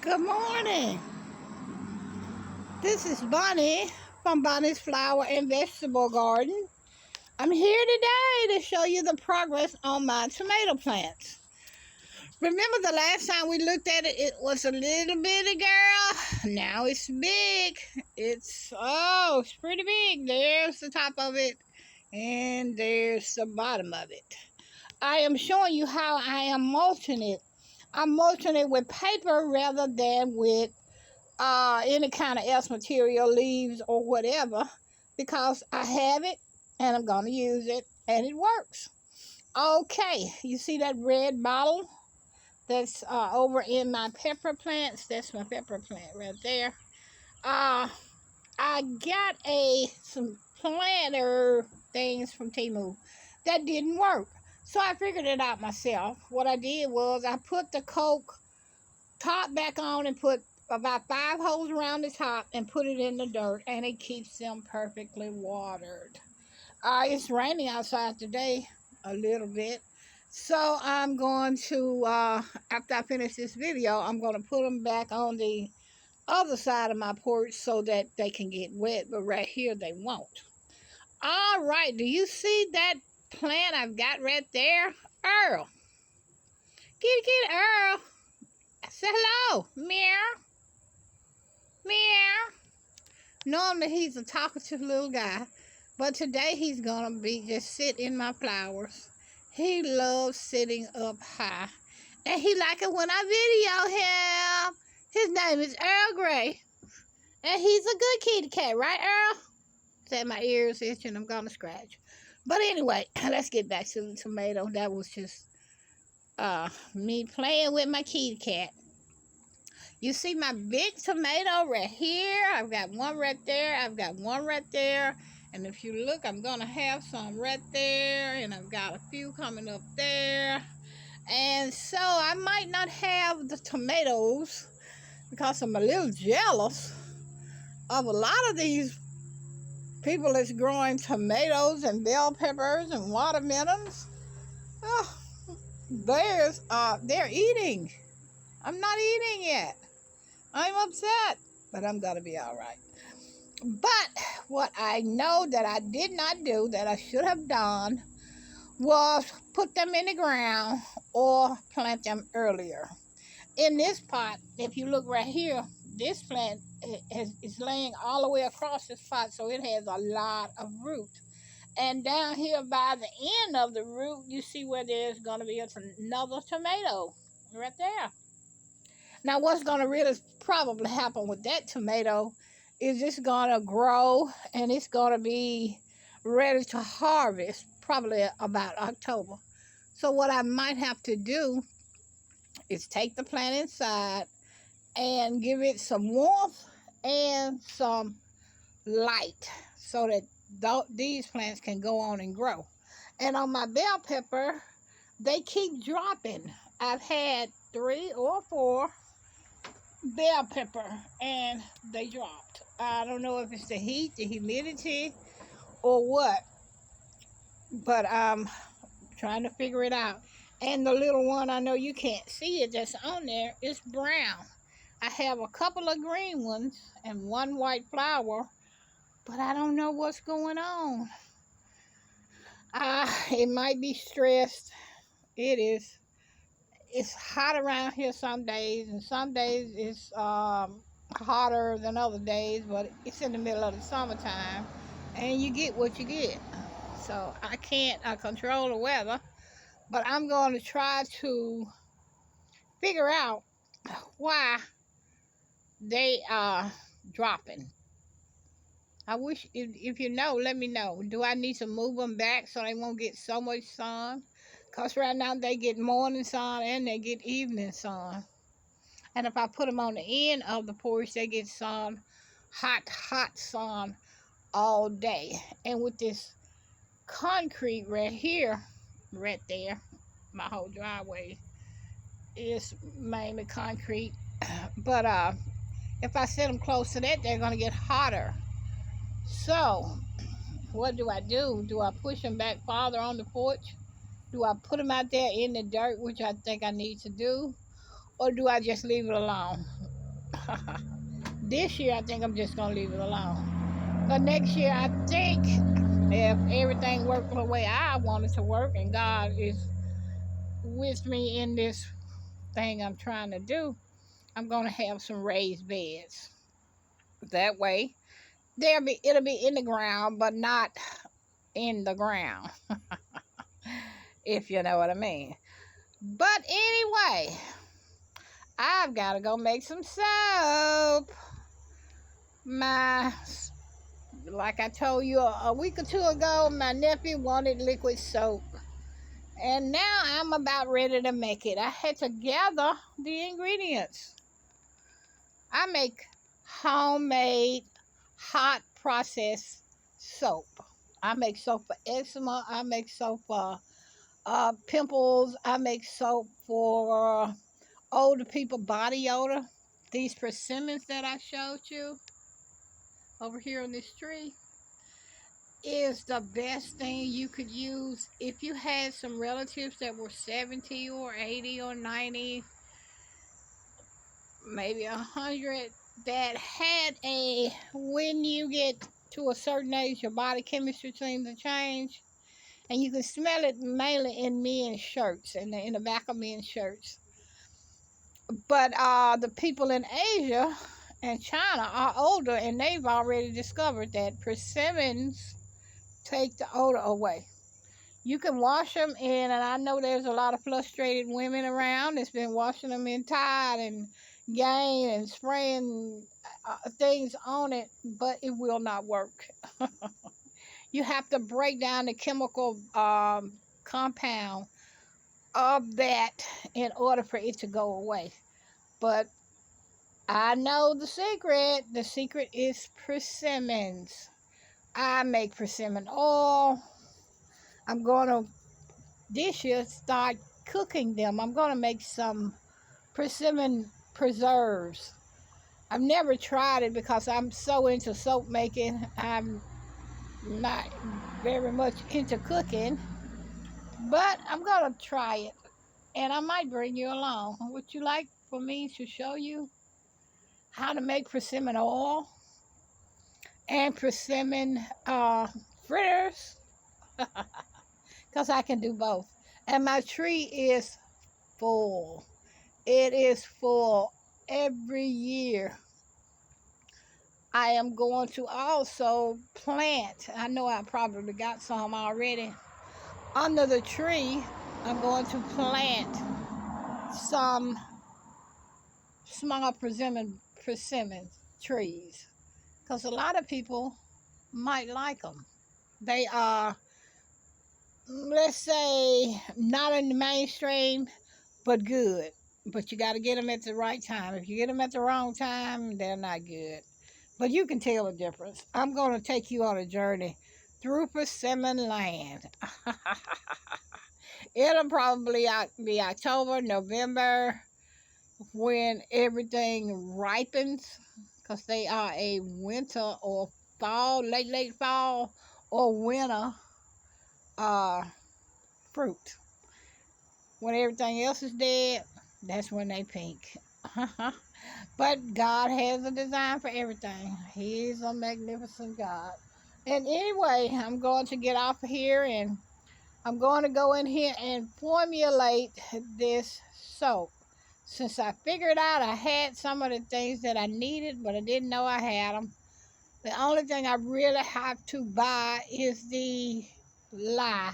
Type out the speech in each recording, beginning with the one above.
Good morning. This is Bonnie from Bonnie's Flower and Vegetable Garden. I'm here today to show you the progress on my tomato plants. Remember the last time we looked at it, it was a little bitty girl. Now it's big. It's pretty big. There's the top of it and there's the bottom of it. I am showing you how I am mulching it. I'm mulching it with paper rather than with any kind of else material, leaves or whatever, because I have it and I'm going to use it and it works. Okay, you see that red bottle that's over in my pepper plants? That's my pepper plant right there. I got some planter things from Temu that didn't work. So I figured it out myself. What I did was I put the Coke top back on and put about 5 holes around the top and put it in the dirt, and it keeps them perfectly watered. It's raining outside today a little bit, so I'm going to after I finish this video, I'm going to put them back on the other side of my porch so that they can get wet, but right here they won't. All right, do you see that plant I've got right there? Earl, kitty Earl, say hello. Meow. Meow. Normally he's a talkative little guy, but today he's gonna be just sit in my flowers. He loves sitting up high, and he like it when I video him. His name is Earl Grey, and he's a good kitty cat, right, Earl? Said my ears itching. I'm gonna scratch. But anyway, let's get back to the tomato. That was just me playing with my kitty cat. You see my big tomato right here. I've got one right there. I've got one right there. And if you look, I'm going to have some right there. And I've got a few coming up there. And so I might not have the tomatoes because I'm a little jealous of a lot of these people that's growing tomatoes and bell peppers and watermelons. Oh, they're eating. I'm not eating yet. I'm upset, but I'm going to be all right. But what I know that I did not do, that I should have done, was put them in the ground or plant them earlier. In this pot, if you look right here, this plant is laying all the way across this pot, so it has a lot of root. And down here by the end of the root, you see where there's going to be another tomato right there. Now, what's going to really probably happen with that tomato is it's going to grow and it's going to be ready to harvest probably about October. So what I might have to do is take the plant inside and give it some warmth and some light so that these plants can go on and grow. And on my bell pepper, they keep dropping. I've had 3 or 4 bell pepper and they dropped. I don't know if it's the heat, the humidity, or what, but I'm trying to figure it out. And the little one, I know you can't see it, that's on there, is brown. I have a couple of green ones and one white flower, but I don't know what's going on. It might be stressed. It is. It's hot around here some days, and some days it's hotter than other days, but it's in the middle of the summertime, and you get what you get. So I can't control the weather, but I'm going to try to figure out why they are dropping. I wish, if you know, let me know. Do I need to move them back so they won't get so much sun? Because right now they get morning sun and they get evening sun. And if I put them on the end of the porch, they get sun, hot sun all day. And with this concrete right here, right there, my whole driveway is mainly concrete. But if I set them close to that, they're going to get hotter. So what do? Do I push them back farther on the porch? Do I put them out there in the dirt, which I think I need to do? Or do I just leave it alone? This year, I think I'm just going to leave it alone. But next year, I think if everything worked the way I want it to work and God is with me in this thing I'm trying to do, I'm going to have some raised beds. That way, it'll be in the ground, but not in the ground, if you know what I mean. But anyway, I've got to go make some soap. Like I told you a week or two ago, my nephew wanted liquid soap. And now I'm about ready to make it. I had to gather the ingredients. I make homemade, hot processed soap. I make soap for eczema. I make soap for pimples. I make soap for older people body odor. These persimmons that I showed you over here on this tree is the best thing you could use if you had some relatives that were 70 or 80 or 90, maybe 100, that had when you get to a certain age, your body chemistry seems to change. And you can smell it mainly in men's shirts, in the back of men's shirts. But the people in Asia and China are older, and they've already discovered that persimmons take the odor away. You can wash them in, and I know there's a lot of frustrated women around that's been washing them in Tide and Gain and spraying things on it, but it will not work. You have to break down the chemical compound of that in order for it to go away. But I know the secret. The secret is persimmons. I make persimmon oil. I'm going to this year start cooking them. I'm going to make some persimmon preserves. I've never tried it because I'm so into soap making. I'm not very much into cooking, but I'm going to try it, and I might bring you along. Would you like for me to show you how to make persimmon oil and persimmon fritters? Because I can do both. And my tree is full. It is full every year. I am going to also plant, I know I probably got some already, under the tree. I'm going to plant some small persimmon trees, because a lot of people might like them. They are, let's say, not in the mainstream, but good. But you got to get them at the right time. If you get them at the wrong time, they're not good. But you can tell the difference. I'm going to take you on a journey through persimmon land. It'll probably be October, November, when everything ripens, because they are a winter or fall, late fall or winter fruit. When everything else is dead, that's when they pink. But God has a design for everything. He's a magnificent God. And anyway, I'm going to get off of here, and I'm going to go in here and formulate this soap. Since I figured out I had some of the things that I needed, but I didn't know I had them, the only thing I really have to buy is the lye.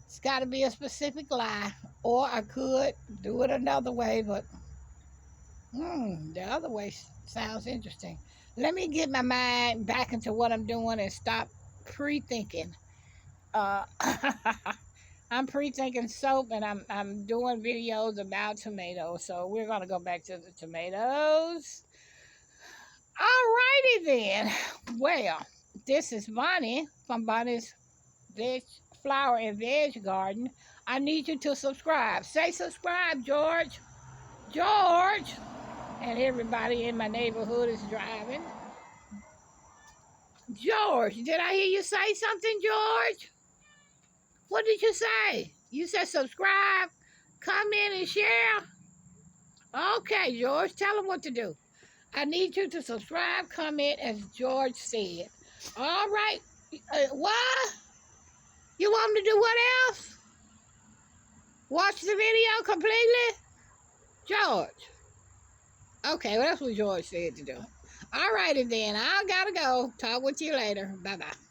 It's got to be a specific lye, or I could do it another way, but the other way sounds interesting. Let me get my mind back into what I'm doing and stop pre-thinking. Uh, I'm pre-thinking soap, and I'm doing videos about tomatoes. So we're gonna go back to the tomatoes. Alrighty then. Well, this is Bonnie from Bonnie's Flower and Veg Garden. I need you to subscribe. Say subscribe, George. George. And everybody in my neighborhood is driving. George, did I hear you say something, George? What did you say? You said subscribe, comment, and share? Okay, George, tell them what to do. I need you to subscribe, comment, as George said. All right. What? You want me to do what else? Watch the video completely? George. Okay, well, that's what George said to do. All righty then. I gotta go. Talk with you later. Bye-bye.